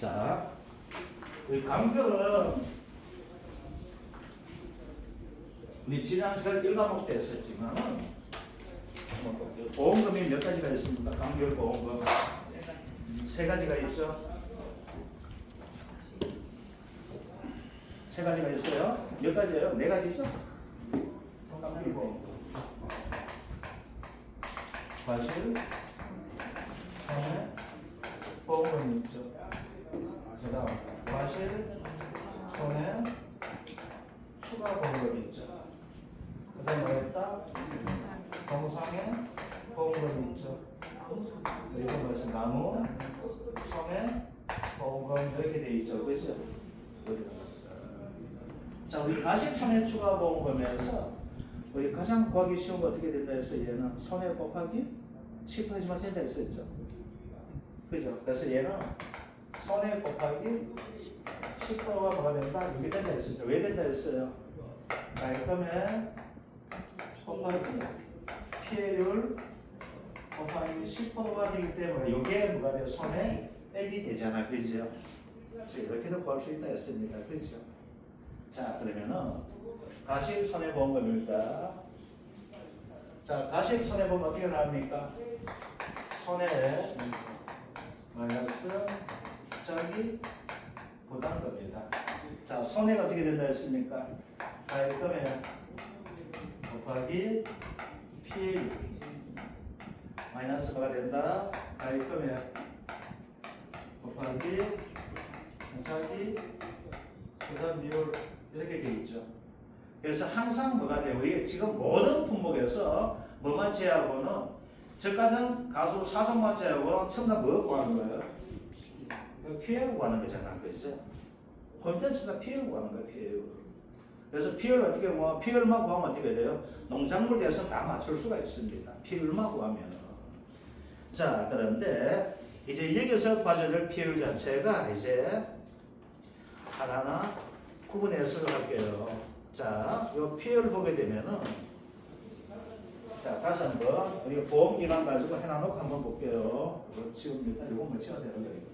자, 이 간격은 우리 지난 시간 1과목 때 했었지만은 보험금이 몇 가지가 있습니까? 간격 보험금 세 가지가 있죠. 세 가지가 있어요. 몇 가지예요? 네 가지죠. 간격 보험금, 과실, 손해, 보험금이 있죠. 그다음 과실, 손해, 추가 보험금이 있죠. 그다음 뭐였다? 동상에 보험금이 있죠. 그리고 무슨 나무, 손해, 보험금 이렇게 돼 있죠. 그렇죠? 자, 우리 가식 손해 추가 보험금에서 우리 가장 구하기 쉬운 거 어떻게 된다 해서 얘는 손해 곱하기 10%만 된다 했었죠. 그죠? 그래서 얘는 손해 곱하기 10%가 뭐가 된다? 이게 된다 했었죠. 왜 된다 했어요? 그러면 곱하기 피해율 곱하기 10%가 되기 때문에 이게 뭐가 돼요? 손해 빼기 되잖아. 그죠? 이렇게도 구할 수 있다 했습니다. 그죠? 자, 그러면은 가식 손해보험금입니다. 자, 가식 손해보험 어떻게 나옵니까? 손해 마이너스 자기 부담금입니다. 자, 손해가 어떻게 된다 했습니까? 가액금액 곱하기 피해율 마이너스가 된다. 가액금액 곱하기 자기 부담 비율 이렇게 되어 있죠. 그래서 항상 뭐가 돼요? 이게 지금 모든 품목에서 뭐만 제하고는 저 같은 가수 사성만 제하고 전부 다 뭐 구하는 거예요? 피해를 구하는 거잖아. 그죠? 콘텐츠 다 피해를 구하는 거예요. 피해를. 그래서 피해를 어떻게 뭐 피해율만 구하면 어떻게 돼요? 농작물 대해서 다 맞출 수가 있습니다. 피해율만 구하면. 자, 그런데 이제 여기서 봐줘야 될 피해율 자체가 이제 하나하나 구분해서 할게요. 자, 이 피해를 보게 되면은, 자, 다시 한번 우리가 보험기간 가지고 해놔놓고 한번 볼게요. 이거 지웁니다. 이거 뭐 지워야 되는 거니까.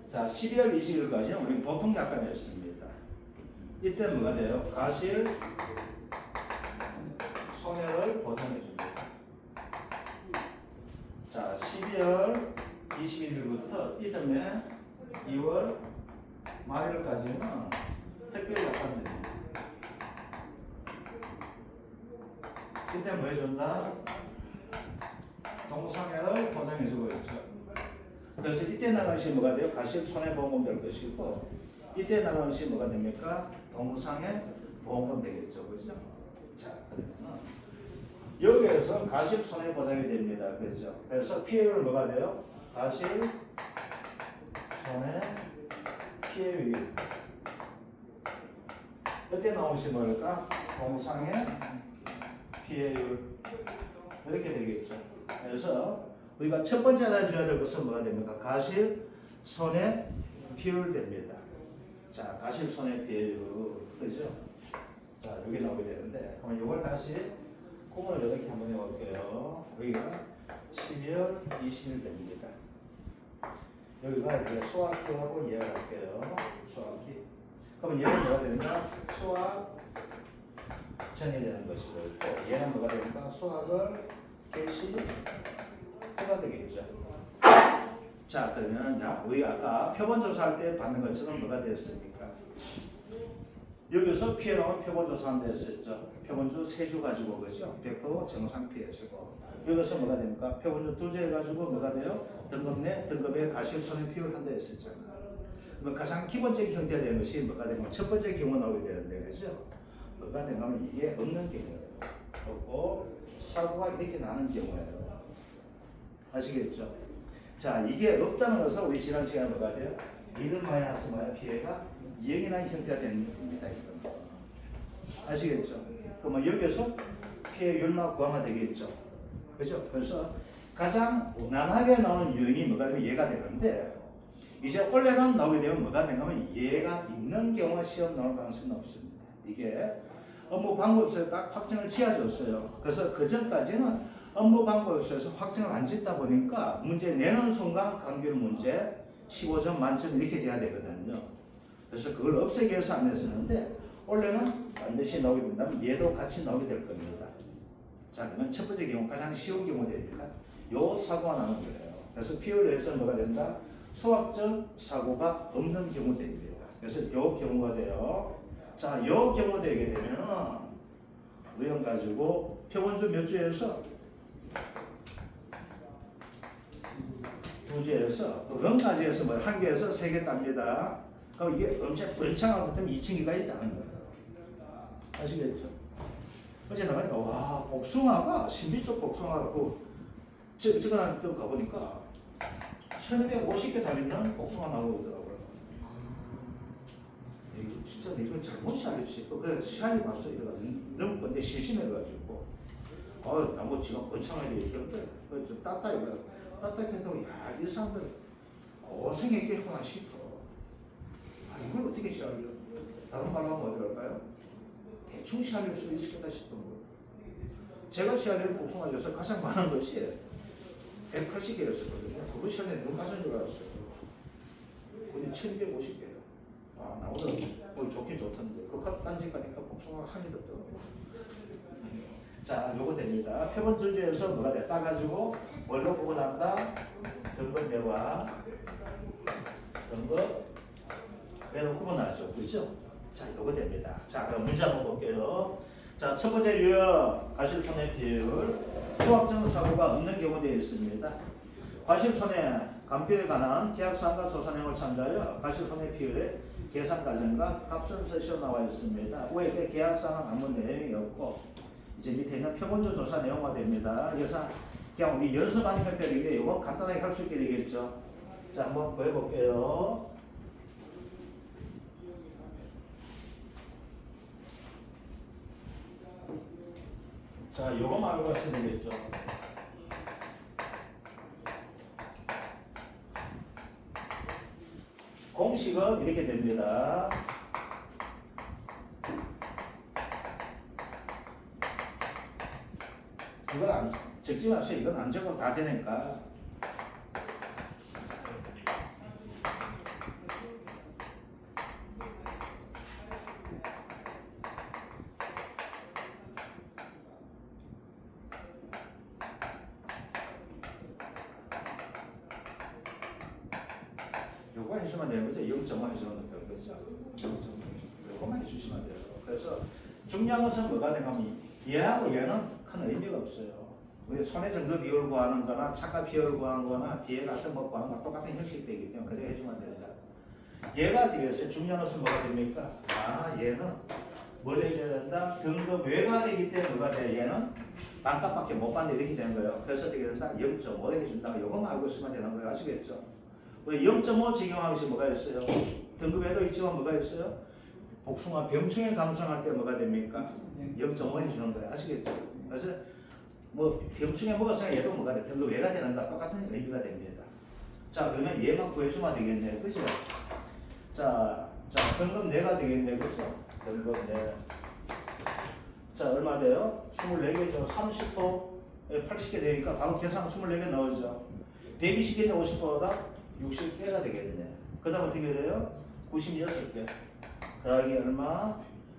자, 12월 20일까지는 우리 보통 약관이었습니다. 이때 뭐가 돼요? 가실 손해를 보상해 줍니다. 자, 12월 21일부터 이듬해 2월 말일까지는 특별 약관들입니다. 이때 뭐 해준다? 동상해를 보상해 주고 있죠. 그래서 이때 나가는 시 뭐가 돼요? 가실 손해보험금 될 것이고, 이때 나가는 시 뭐가 됩니까? 동상해 보험금 되겠죠. 그죠? 자, 그러면 여기에서 가실 손해보장이 됩니다. 그죠? 그래서 피해율 뭐가 돼요? 가실 손해 피해율. 이때 나온 시 뭘까? 동상해 피해율. 이렇게 되겠죠. 그래서 우리가 첫 번째 알아줘야 될 것은 뭐가 됩니까? 가실 손해 피해율 됩니다. 자, 가실 손해 피해율. 그죠? 자, 여기 나오게 되는데, 그럼 이걸 다시 구분을 이렇게 한번 해볼게요. 여기가 12월 20일 됩니다. 여기가 이제 수학기하고 이해할게요. 수학기. 그럼 얘는 뭐가 됩니까? 수학 전이 되는 것이고, 얘는 뭐가 됩니까? 수학을 개시 해가 되겠죠. 자, 그러면 우리 아까 표본조사할 때 받는 것처럼 뭐가 됐습니까? 여기서 피해 나온 표본조사한 데 했었죠. 표본주 3주 가지고 그죠? 100% 정상 피해쓰고. 여기서 뭐가 됩니까? 표본주 2주 해가지고 뭐가 돼요? 등급 내 등급의 가실손해 피율 한다 했었잖아. 그러면 가장 기본적인 형태가 되는 것이 뭐가 되면 첫 번째 경우 나오게 되는데 그죠? 뭐가 되면 이게 없는 경우예요. 없고 사고가 이렇게 나는 경우예요. 아시겠죠? 자, 이게 없다는 것은 우리 지난 시간에 뭐가 돼요? 1은 마이너스 뭐야? 피해가 0이 난 형태가 되는 겁니다. 이건. 아시겠죠? 그러면 여기서 피해율만 구하면 되겠죠? 그죠? 그래서 가장 무난하게 나오는 유형이 뭐가 되면 얘가 되는데 이제 원래는 나오게 되면 뭐가 되냐면 얘가 있는 경우가 시험 나올 가능성이 없습니다. 이게 업무 방법에서 딱 확정을 지어줬어요. 그래서 그 전까지는 업무 방법에서 확정을 안 짓다 보니까 문제 내는 순간 감귤 문제 15점 만점 이렇게 돼야 되거든요. 그래서 그걸 없애기 위해서 안 했었는데 원래는 반드시 나오게 된다면 얘도 같이 나오게 될 겁니다. 자, 그러면 첫 번째 경우 가장 쉬운 경우 됩니다. 요 사고가 나는 거예요. 그래서 피해를 해서 뭐가 된다? 수학적 사고가 없는 경우 됩니다. 그래서 요 경우가 돼요. 자, 요 경우 되게 되면은 의원 가지고 표본주 몇 주에서 두 주에서 그건까지 해서 뭐 한 개에서 세 개 땁니다. 그럼 이게 엄청 번창하고 같으면 2층기까지 따는 거예요. 아시겠죠? 어제 나가니까 와 복숭아가 신비적 복숭아가 저거 또 가보니까 1250개 달리는 복숭아 나오고 있더라고요. 이거 진짜 이건 잘못이 아니지. 그래서 시간이 봤어. 이래가지고 너무 근데 심심해가지고 나무 지금 번창하게 있던데 좀 따뜻해도 야이 사람들 고생했겠구나 싶어. 이걸 어떻게 시작해요? 다른 말로 하면 어디 갈까요? 대충 시작할 수 있겠다 싶은 거예요. 제가 시작할 복숭아에서 가장 많은 것이 180개였었거든요. 그거 시간에 너무 가진 줄 알았어요. 근데 1250개예요. 나보다 뭐 좋긴 좋던데. 그 딴지 가니까 복숭아가 한 개도 없더라고요. 자, 요거 됩니다. 표본 전제에서 뭐가 돼? 따가지고 뭘로 보고 난다? 등급내와 등급 외로 구분하죠. 그렇죠? 자, 요거 됩니다. 자, 그럼 문제 한번 볼게요. 자, 첫 번째 유형 과실손해 비율 수학적 사고가 없는 경우 되어 있습니다. 과실손해 감표에 관한 계약사항과 조사 내용을 참조하여 과실손해 비율의 계산 과정과 값은 서시어 나와 있습니다. 위에 계약사항은 아무 내용이 없고 이제 밑에 있는 표본주 조사 내용화 됩니다. 그래서 그냥 우리 연습하는 형태인데 이거 간단하게 할 수 있게 되겠죠. 자, 한번 보여볼게요. 자, 요거만 알고 갔으면 되겠죠. 공식은 이렇게 됩니다. 이건 안, 적지 마세요. 이건 안 적어도 다 되니까. 요거 해주면 되는 거죠. 0.5 해주면 되는 거죠. 0.5. 요거만 해주시면 돼요. 그래서 중요한 것은 뭐가 되냐면 얘하고 얘는 큰 의미가 없어요. 우리 손해 정도 비율 구하는 거나 착각 비율 구하는 거나 뒤에 가서 뭐 구하는 거 똑같은 형식이기 때문에 그대로 해주면 됩니다. 얘가 되겠어요. 중요한 것은 뭐가 됩니까? 얘는 뭘 해줘야 된다? 등급 외가 되기 때문에 뭐가 돼요? 얘는 반값밖에 못 받는 이렇게 되는 거예요. 그래서 되게 된다? 0.5 해준다. 이것만 알고 있으면 되는 거예요. 아시겠죠? 0.5 적용하는 것이 뭐가 있어요? 등급에도 있지만 뭐가 있어요? 복숭아 병충해 감소할 때 뭐가 됩니까? 0.5 해주는 거예요. 아시겠죠? 그래서 뭐 병충해 먹었으면 얘도 뭐가 돼? 등급 외가 되는가 똑같은 의미가 됩니다. 자, 그러면 얘만 구해주면 되겠네요. 그죠? 자, 등급 내가 되겠네. 그죠? 등급 내. 자, 얼마 돼요? 24개죠. 30%에 80개 되니까 바로 계산 24개 나오죠. 120개인데 50%다? 60개가 되겠네. 그 다음 어떻게 돼요? 96개. 더하기 얼마?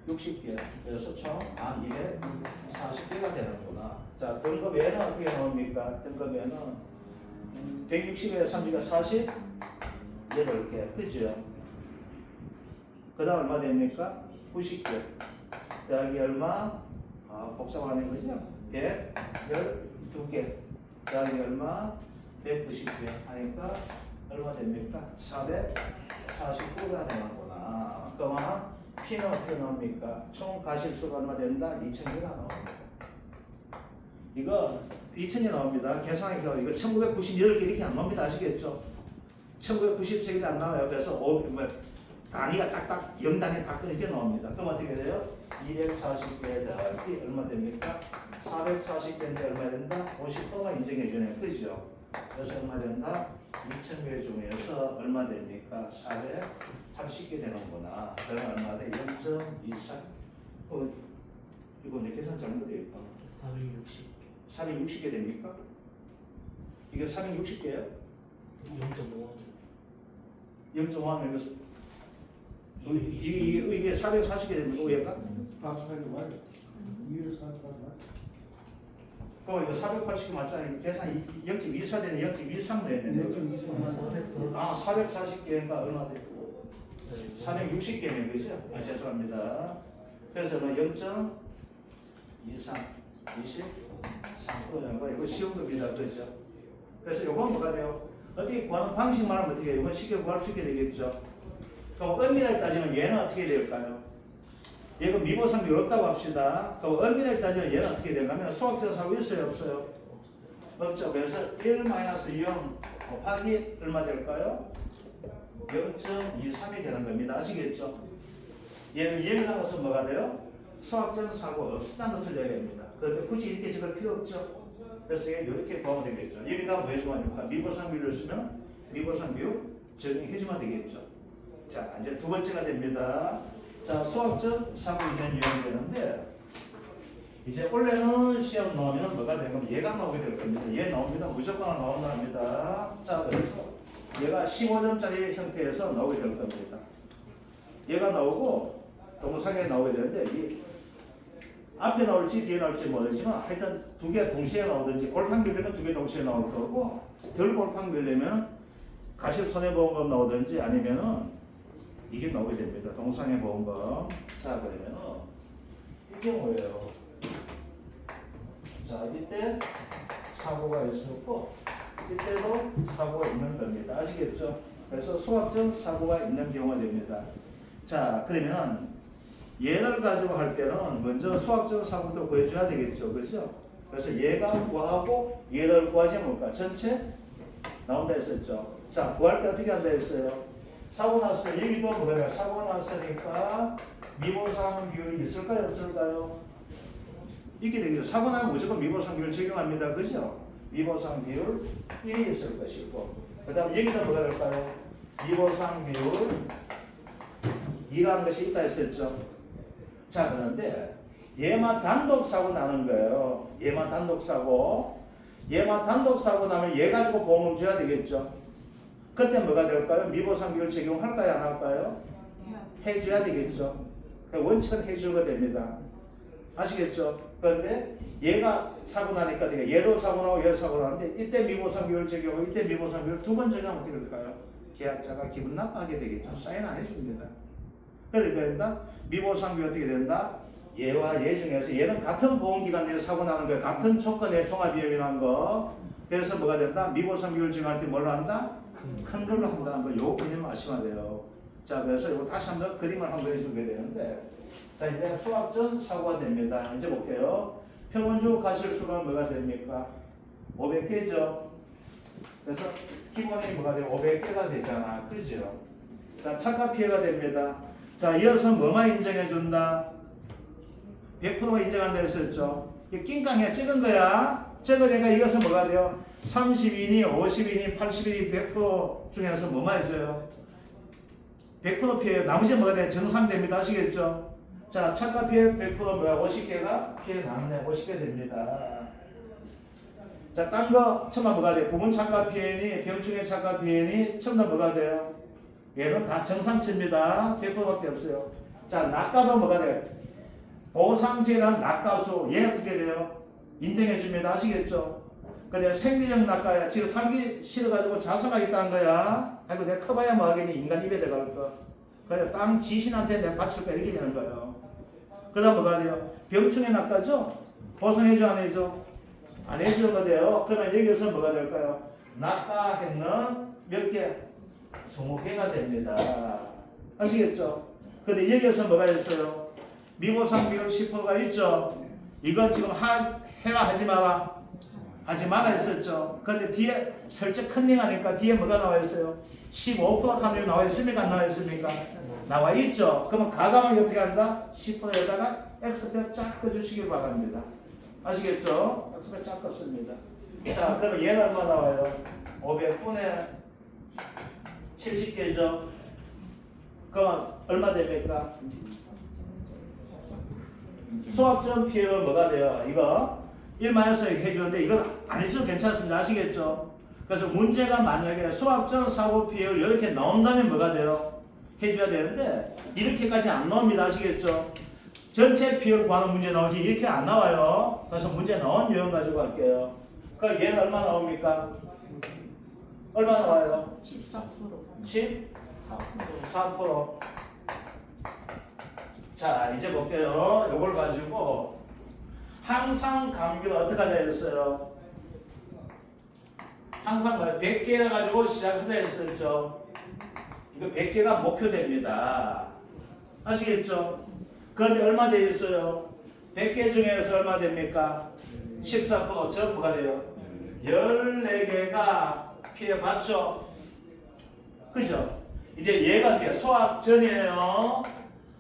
60개. 그래서 총 240개가 되는구나. 자, 등급에는 어떻게 나옵니까? 등급에는 160에 30에 40? 8개. 그죠? 그 다음 얼마 됩니까? 90개. 더하기 얼마? 복잡하네. 그죠? 112개. 더하기 얼마? 190개. 하니까 얼마 됩니까? 449가 되는구나. 그러면 P는 어떻게 나옵니까? 총 가실수가 얼마 된다? 2000개가 나옵니다. 이거 2000개 나옵니다. 계산하기가 이거 1998개 이렇게 안 나옵니다. 아시겠죠? 1993개도 안 나와요. 그래서 단위가 딱딱 0단위 딱 끊게 나옵니다. 그럼 어떻게 돼요? 240개 더하기 얼마 됩니까? 440개인데 얼마 된다? 50%만 인정해 주네. 그죠? 그래서 얼마 된다? 2000개 중에서 얼마 됩니까? 480개 되는구나. 그러면 얼마 돼? 0.24. 이거 내 계산 잘못되어 있다. 460개 됩니까? 이게 460개예요? 0.5 0.5하면 이게 440개 됩니까? 얘가? 그럼 이거 480개 맞잖아요. 계산 0.24 되는 0.13 되는데. 아, 440개가 얼마 돼? 460개면 그죠? 아, 죄송합니다. 그래서 뭐 0.23, 23%는 거 이거 쉬운 겁니다. 그죠? 그래서 요건 뭐가 돼요? 어떻게 구하는 방식만 하면 어떻게 해요? 이건 쉽게 구할 수 있게 되겠죠? 그럼 엄밀하게 따지면 얘는 어떻게 될까요? 얘가 미보상비 없다고 합시다. 그럼 엄밀하게 따지면 얘는 어떻게 되냐면 수학적 사고 있어요? 없어요? 없죠. 그래서 1-0 곱하기 얼마 될까요? 0.23이 되는 겁니다. 아시겠죠? 얘는 얘를 나가서 뭐가 돼요? 수학적 사고 없다는 것을 얘기합니다. 그런데 굳이 이렇게 적을 필요 없죠. 그래서 이렇게 구하면 되겠죠. 여기다 뭐 해주면 됩니까? 미보상비를 쓰면 미보상비율 적용해주면 되겠죠. 자, 이제 두 번째가 됩니다. 자, 수학적 사고 이전 유형이 되는데 이제 원래는 시험 나오면 뭐가 되는 거면 얘가 나오게 될 겁니다. 얘 나옵니다. 무조건 나온다 합니다. 자, 그래서 얘가 15점짜리 형태에서 나오게 될 겁니다. 얘가 나오고 동영상에 나오게 되는데 이 앞에 나올지 뒤에 나올지 모르지만 하여튼 두 개 동시에 나오든지 골탕 밀려면 두 개 동시에 나올 거고 덜 골탕 밀려면 가실 손해보험금 나오든지 아니면은 이게 나오게 됩니다. 동상해보험금. 자, 그러면은 이게 뭐예요? 자, 이때 사고가 있었고 이때도 사고가 있는 겁니다. 아시겠죠? 그래서 수학적 사고가 있는 경우가 됩니다. 자, 그러면 얘를 가지고 할 때는 먼저 수학적 사고부터 구해줘야 되겠죠. 그렇죠? 그래서 얘가 구하고 얘를 구하지 뭘까? 전체 나온다 했었죠. 자, 구할 때 어떻게 한다 했어요? 사고 났어요. 여기도 뭐예요? 사고 났으니까 미보상 비율이 있을까요? 없을까요? 있게 되겠죠. 사고 나면 무조건 미보상 비율 적용합니다. 그죠? 미보상 비율 1이 있을 것이고 그 다음 여기도 뭐가 될까요? 미보상 비율 2라는 것이 있다 했었죠. 자, 그런데 얘만 단독 사고 나는 거예요. 얘만 단독 사고 나면 얘 가지고 보험을 줘야 되겠죠. 그때 뭐가 될까요? 미보상 비율 적용할까요? 안 할까요? 해줘야 되겠죠. 원칙은 해주가 됩니다. 아시겠죠? 그런데 얘가 사고 나니까 얘도 사고 나고 얘도 사고 나는데 이때 미보상 비율 적용하고 이때 미보상 비율 두 번 적용하면 어떻게 될까요? 계약자가 기분 나빠하게 되겠죠. 사인 안 해줍니다. 그러니까 미보상 비율 어떻게 된다? 얘와 얘 중에서 얘는 같은 보험기간 내에 사고 나는 거예요. 같은 조건의 종합비용이라는 거. 그래서 뭐가 된다? 미보상 비율 적용할 때 뭘로 한다? 큰 걸로 한다는 거. 요거 그림 아시면 돼요. 자, 그래서 이거 다시 한번 그림을 한번 해주게 되는데 자, 이제 수학적 사고가 됩니다. 이제 볼게요. 평균적 가실수가 뭐가 됩니까? 500개죠. 그래서 기본이 뭐가 돼요? 500개가 되잖아. 그죠? 자, 착각 피해가 됩니다. 자, 이어서 뭐만 인정해 준다? 100%가 인정한다 했었죠. 이게 낑깡에 찍은 거야. 적으니까 이것은 뭐가 돼요? 30이니, 50이니, 80이니, 100% 중에서 뭐만 해줘요? 100% 피해요. 나머지는 뭐가 돼요? 정상됩니다. 아시겠죠? 자, 착각 피해 100% 뭐야? 50개가 피해 나왔네. 50개 됩니다. 자, 딴 거, 처음에 뭐가 돼요? 부분 착각 피해니, 병충해 착각 피해니, 처음에 뭐가 돼요? 얘는 다 정상치입니다. 100%밖에 없어요. 자, 낙가도 뭐가 돼요? 보상제한 낙가수, 얘 어떻게 돼요? 인정해줍니다. 아시겠죠? 근데 생리적 낙가야. 지금 살기 싫어가지고 자살하겠다는 거야. 아이고, 내가 커봐야 뭐 하겠니? 인간 입에 들어갈 거. 그래, 땅 지신한테 내가 바칠 거 이렇게 되는 거예요. 그 다음 뭐가 돼요? 병충해 낙가죠? 보상해줘, 안 해줘? 안 해주는 돼요. 그러면 여기서 뭐가 될까요? 낙가했는 몇 개? 20개가 됩니다. 아시겠죠? 근데 여기서 뭐가 있어요? 미보상 비율 10%가 있죠? 이건 지금 해라 하지 마라. 하지 마라 했었죠? 근데 뒤에 설정 컨닝하니까 뒤에 뭐가 나와 있어요? 15% 컨닝이 나와 있습니까? 안 나와 있습니까? 나와 있죠? 그러면 가감하게 어떻게 한다? 10%에다가 X표 쫙 꺼주시길 바랍니다. 아시겠죠? x가 작겠습니다. 자, 그럼 얘는 얼마 나와요? 500분의 70개죠? 그럼 얼마 됩니까? 수학점 P는 뭐가 돼요? 이거 1-1 해주는데 이건 안 해줘도 괜찮습니다. 아시겠죠? 그래서 문제가 만약에 수학점 사고 P를 이렇게 나온다면 뭐가 돼요? 해줘야 되는데 이렇게까지 안 나옵니다. 아시겠죠? 전체 P를 구하는 문제 나오지 이렇게 안 나와요. 그래서 문제 나온 유형 가지고 갈게요. 그럼 얘는 얼마 나옵니까? 얼마 나와요? 14%. 14%. 자, 이제 볼게요. 이걸 가지고 항상 감기는 어떻게 하자 했어요? 항상 100개 가지고 시작하자 했었죠. 이거 100개가 목표됩니다. 아시겠죠? 그런데 얼마 되어 있어요? 100개 중에서 얼마 됩니까? 14% 전부가 돼요. 14개가 피해봤죠? 그죠? 이제 얘가 돼요. 수학전이에요.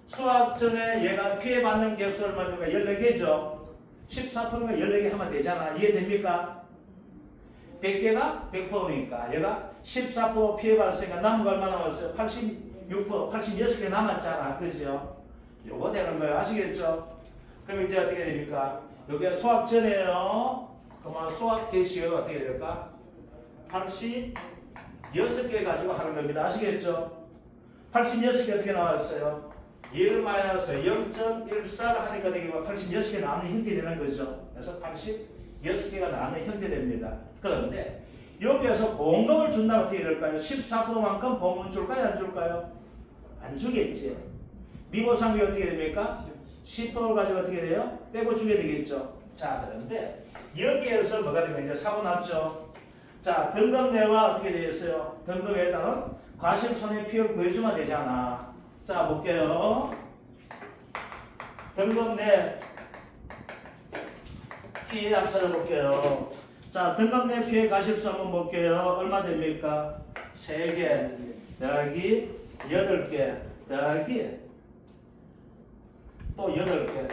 수학전에 얘가 피해받는 개수 얼마 됩니까? 14개죠? 14%가 14개 하면 되잖아. 이해됩니까? 100개가 100%니까 얘가 14% 피해받았으니까 남은 거 얼마 남았어요? 86%, 86개 남았잖아. 그죠? 요거 되는 거예요. 아시겠죠? 그럼 이제 어떻게 됩니까? 여기가 수학전이에요. 그러면 수학 대시가 어떻게 될까? 86개 가지고 하는 겁니다. 아시겠죠? 86개 어떻게 나왔어요? 1-0.14를 하니까 되게 86개 나오는 형태 되는 거죠. 그래서 86개가 나오는 형태 됩니다. 그런데 여기에서 보험금을 준다면 어떻게 될까요? 14%만큼 보험금 줄까요? 안 줄까요? 안 주겠지. 미보상비 어떻게 됩니까? 10%를 가지고 어떻게 돼요? 빼고 주게 되겠죠. 자, 그런데 여기에서 뭐가 되면 이제 사고 났죠. 자, 등급내와 어떻게 되어 있어요? 등급에 따른 과실손해 피해를 구해주면 되잖아. 자, 볼게요. 등급내 피해 합산을 볼게요. 자, 등급내 피해 과실수 한번 볼게요. 얼마 됩니까? 3개 더하기 8개 더하기 또 8개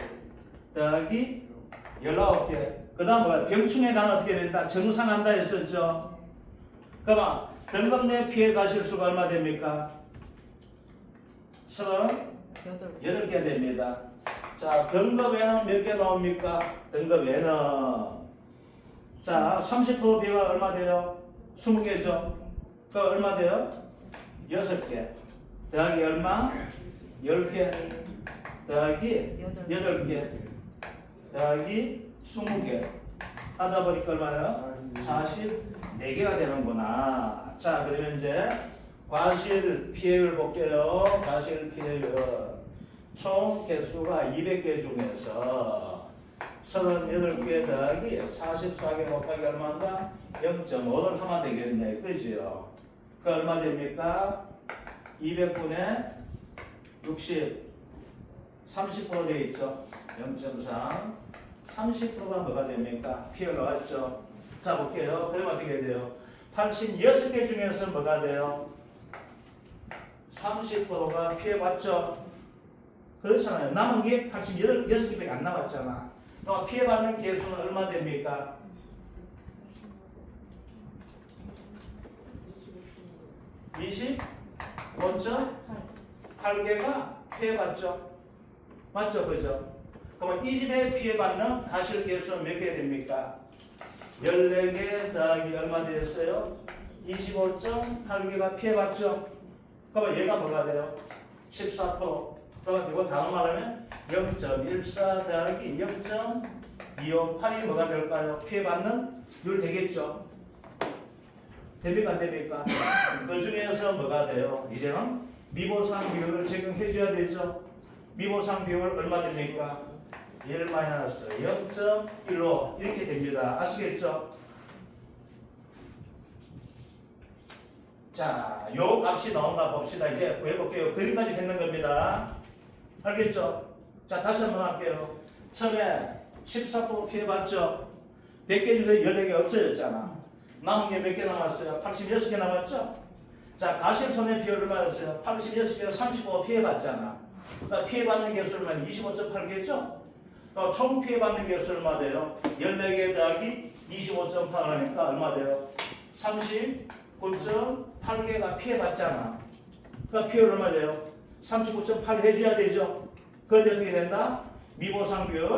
더하기 19개. 그 다음 뭐야? 병충해 가는 어떻게 된다? 정상한다 했었죠. 그러면 등급 내 피해 가실수가 얼마 됩니까? 38개 됩니다. 자, 등급에는 몇 개 나옵니까? 등급에는 자, 30% 비가 얼마 돼요? 20개죠. 그 얼마 돼요? 6개 더하기 얼마? 10개 더하기 8개 더하기 20개 하다 보니까 얼마나? 44개가 되는구나. 자, 그러면 이제 과실 피해율 볼게요. 과실 피해율 총 개수가 200개 중에서 38개 더하기 44개 곱하기 얼마인가? 0.5를 하면 되겠네. 그죠? 그 얼마 됩니까? 200분의 60 30% 되어 있죠. 0.3 30%가 뭐가 됩니까? 피해 나왔죠. 자, 볼게요. 그럼 어떻게 돼요? 86개 중에서 뭐가 돼요? 30%가 피해봤죠. 그렇잖아요. 남은 게 86개밖에 안 남았잖아. 그럼 피해받는 개수는 얼마 됩니까? 25.8개가 피해봤죠. 맞죠? 그죠? 그러면 이 집에 피해받는 가실 개수는 몇 개 됩니까? 14개 더하기 얼마 되었어요? 25.8개가 피해봤죠? 그러면 얘가 뭐가 돼요? 14%. 그러면 이거 다음 말하면 0.14 더하기 0.258이 뭐가 될까요? 피해받는 율 되겠죠? 됩니까? 안 됩니까? 그 중에서 뭐가 돼요? 이제는 미보상 비율을 적용해줘야 되죠? 미보상 비율 얼마 됩니까? 1-0.1로 이렇게 됩니다. 아시겠죠? 자, 요 값이 나온다 봅시다. 이제 구해볼게요. 그림까지 했는 겁니다. 알겠죠? 자, 다시 한번 할게요. 처음에 14% 피해봤죠? 100개 중에 14개 없어졌잖아. 남은 게 몇 개 남았어요? 86개 남았죠? 자, 가실손해 비율을 말했어요. 86개에서 35 피해봤잖아. 그러니까 피해받는 개수는 25.8개죠? 그럼 총 피해받는 개수 얼마 돼요? 14개 더하기 25.8 하니까 얼마 돼요? 39.8개가 피해받잖아. 그러니까 피해율 얼마 돼요? 39.8 해줘야 되죠. 그런데 어떻게 된다? 미보상 비율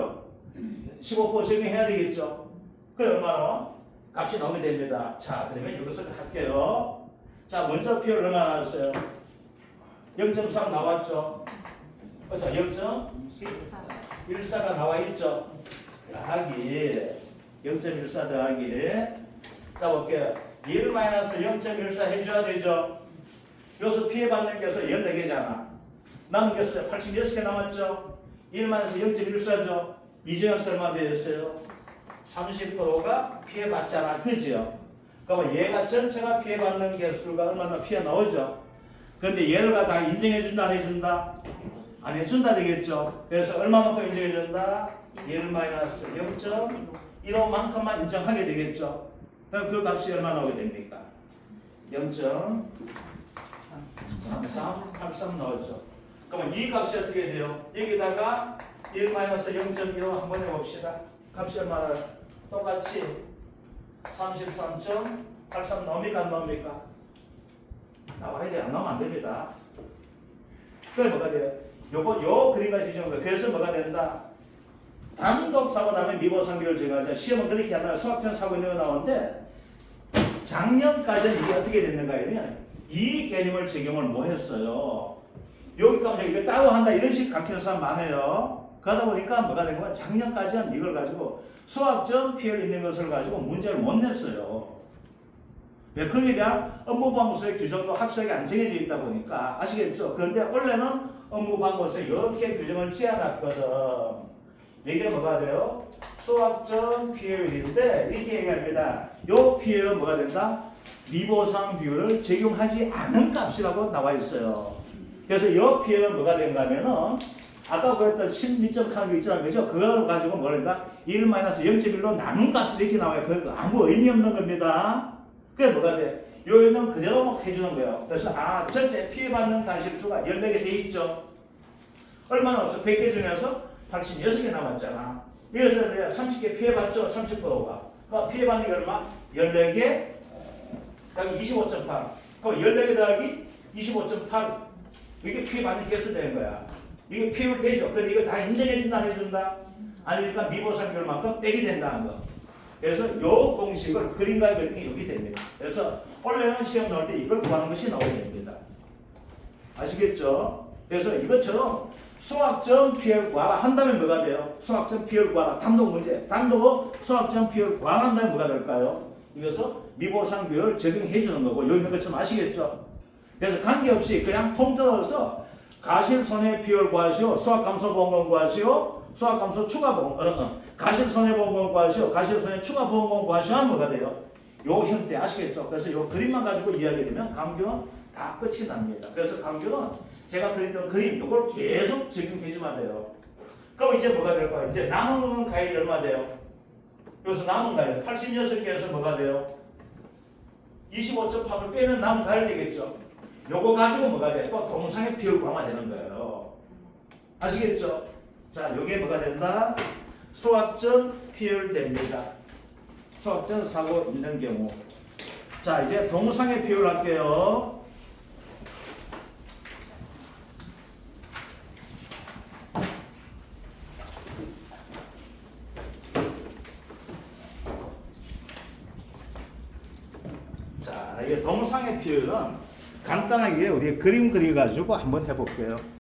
15% 적용해야 되겠죠. 그게 얼마나? 값이 나오게 됩니다. 자, 그러면 이것을 할게요. 자, 먼저 피해율 얼마 나왔어요? 0.3 나왔죠. 그렇죠? 0.14가 나와 있죠. 더하기 0.14 더하기. 자, 볼게요. 1 마이너스 0.14 해줘야 되죠. 여기서 피해받는 개수 14개잖아. 남은 개수 86개 남았죠. 1 마이너스 0.14죠. 이중역수 얼마 되었어요? 30%가 피해받잖아. 그죠? 그러면 얘가 전체가 피해받는 개수가 얼마나 피해 나오죠. 그런데 얘가 다 인정해준다, 안 해준다? 안 해준다 되겠죠. 그래서 얼마만큼 인정해준다? 1 마이너스 0.15만큼만 인정하게 되겠죠. 그럼 그 값이 얼마 나오게 됩니까? 0.3383 나오죠. 그러면 이 값이 어떻게 돼요? 여기다가 1 마이너스 0.15 한번 해봅시다. 값이 얼마나 똑같이 33.83 나옵니까? 안 나옵니까? 나와야 돼. 안 나오면 안 됩니다. 그게 뭐가 돼요? 요 그림까지 주는 거예요. 그래서 뭐가 된다? 단독 사고 나면 미보상 비율 제거하자. 시험은 그렇게 안 나와요. 수학전 사고 있는 거 나오는데 작년까지는 이게 어떻게 됐는가 하면 이 개념을 적용을 못 했어요. 여기까지 이걸 따로 한다 이런 식 가르치는 사람 많아요. 그러다 보니까 뭐가 된 거야? 작년까지는 이걸 가지고 수학적 피해를 있는 것을 가지고 문제를 못 냈어요. 왜? 거기에 대한 업무방법서의 규정도 확실하게 안 정해져 있다 보니까 아시겠죠? 그런데 원래는 업무방법서에 이렇게 규정을 지어놨거든. 이게 뭐가 돼요? 수학적 피해율인데 이렇게 얘기합니다. 이 피해율은 뭐가 된다? 미보상 비율을 적용하지 않은 값이라고 나와 있어요. 그래서 이 피해율은 뭐가 된가 하면은 아까 그랬던 12점 칸 있잖아요. 그죠? 그걸 가지고 뭐란다? 1-0.1로 나눈 값이 이렇게 나와요. 그 아무 의미 없는 겁니다. 그게 뭐가 돼? 요인은 그대로 해주는 거예요. 그래서 전체 피해받는 단실수가 14개 돼 있죠. 얼마나 없어? 100개 중에서 86개 남았잖아. 여기서 내가 30개 피해봤죠? 30%가. 그럼 피해받는 게 얼마? 14개 더하기 25.8. 그럼 14개 더하기 25.8. 이게 피해받는 개수 되는 거야. 이게 피해율 되죠. 근데 이걸 다 인정해준다, 안 해준다? 아니니까 미보상 비율만큼 빼게 된다는 거. 그래서 요 공식을 그림과 같은 게 여기 됩니다. 그래서 원래는 시험 나올 때 이걸 구하는 것이 나오게 됩니다. 아시겠죠? 그래서 이것처럼 수학적 피해율 구하한다면 뭐가 돼요? 수학적 피해율 구하라. 단독 문제. 단독 수학적 피해율 구하한다면 뭐가 될까요? 이것은 미보상 비율 적용해 주는 거고 여기 있는 것처럼 아시겠죠? 그래서 관계없이 그냥 통틀어서 가실 손해 비율 구하시오. 수학 감소 보험금 구하시오. 수학 감소 추가 보험금. 가실 손해 보험금 구하시오. 가실 손해 추가 보험금 구하시오 하면 뭐가 돼요? 요 형태 아시겠죠? 그래서 요 그림만 가지고 이야기되면 강규는 다 끝이 납니다. 그래서 강규는 제가 그렸던 그림 요걸 계속 적용해주면 돼요. 그럼 이제 뭐가 될까요? 이제 남은 가일이 얼마 돼요? 여기서 남은 가일 86개에서 뭐가 돼요? 25.8을 빼면 남은 가일 되겠죠? 요거 가지고 뭐가 돼? 또 동상의 비율 구하면 되는 거예요. 아시겠죠? 자, 요게 뭐가 된다? 수학적 비율 됩니다. 수학적 사고 있는 경우. 자, 이제 동상의 비율 할게요. 자, 이게 동상의 비율은 간단하게 우리 그림 그려가지고 한번 해볼게요.